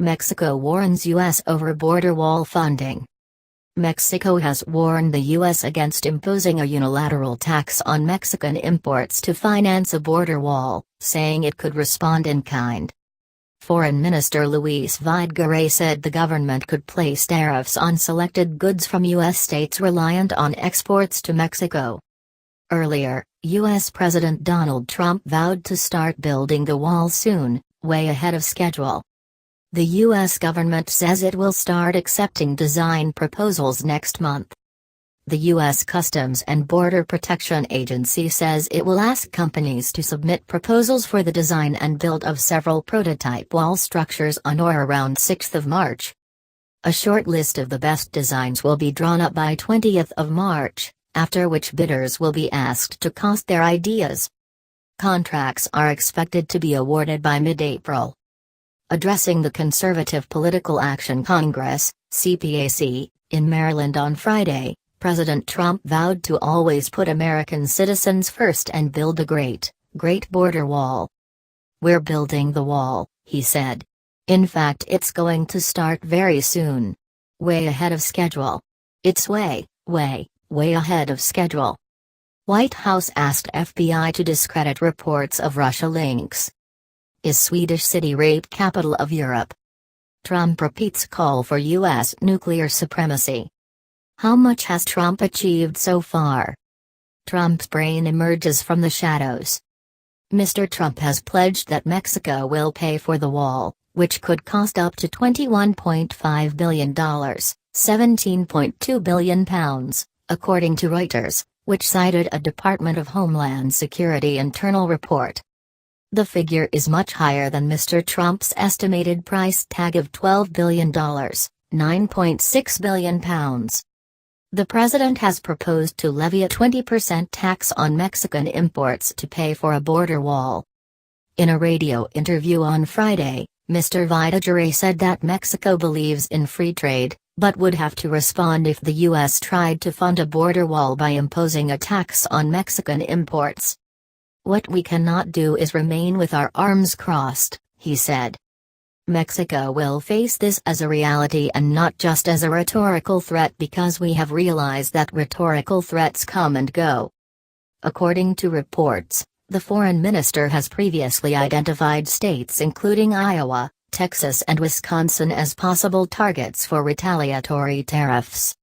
Mexico warns U.S. over border wall funding. Mexico has warned the U.S. against imposing a unilateral tax on Mexican imports to finance a border wall, saying it could respond in kind. Foreign Minister Luis Videgaray said the government could place tariffs on selected goods from U.S. states reliant on exports to Mexico. Earlier, U.S. President Donald Trump vowed to start building the wall soon, way ahead of schedule. The U.S. government says it will start accepting design proposals next month. The U.S. Customs and Border Protection Agency says it will ask companies to submit proposals for the design and build of several prototype wall structures on or around 6 March. A short list of the best designs will be drawn up by 20 March, after which bidders will be asked to cost their ideas. Contracts are expected to be awarded by mid-April. Addressing the Conservative Political Action Congress, CPAC, in Maryland on Friday, President Trump vowed to always put American citizens first and build a great border wall. "We're building the wall," he said. "In fact, it's going to start very soon. Way ahead of schedule. It's way ahead of schedule." White House asked FBI to discredit reports of Russia links. Is Swedish city rape capital of Europe? Trump repeats call for U.S. nuclear supremacy. How much has Trump achieved so far? Trump's brain emerges from the shadows. Mr. Trump has pledged that Mexico will pay for the wall, which could cost up to $21.5 billion, £17.2 billion, according to Reuters, which cited a Department of Homeland Security internal report. The figure is much higher than Mr. Trump's estimated price tag of $12 billion, £9.6 billion. The president has proposed to levy a 20% tax on Mexican imports to pay for a border wall. In a radio interview on Friday, Mr. Videgaray said that Mexico believes in free trade, but would have to respond if the U.S. tried to fund a border wall by imposing a tax on Mexican imports. "What we cannot do is remain with our arms crossed," he said. Mexico will face this as a reality and not just as a rhetorical threat, because we have realized that rhetorical threats come and go. According to reports, the foreign minister has previously identified states including Iowa, Texas and Wisconsin as possible targets for retaliatory tariffs.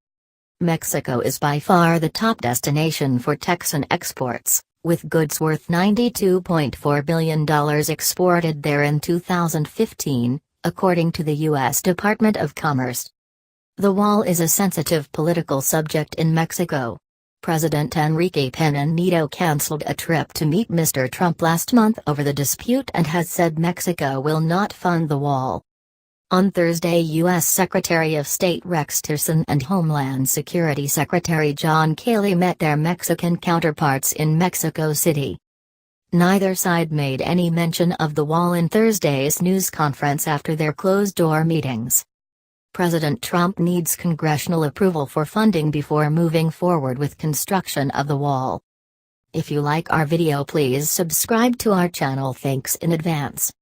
Mexico is by far the top destination for Texan exports, with goods worth $92.4 billion exported there in 2015, according to the U.S. Department of Commerce. The wall is a sensitive political subject in Mexico. President Enrique Pena Nieto canceled a trip to meet Mr. Trump last month over the dispute and has said Mexico will not fund the wall. On Thursday, U.S. Secretary of State Rex Tillerson and Homeland Security Secretary John Kelly met their Mexican counterparts in Mexico City. Neither side made any mention of the wall in Thursday's news conference after their closed-door meetings. President Trump needs congressional approval for funding before moving forward with construction of the wall. If you like our video, please subscribe to our channel. Thanks in advance.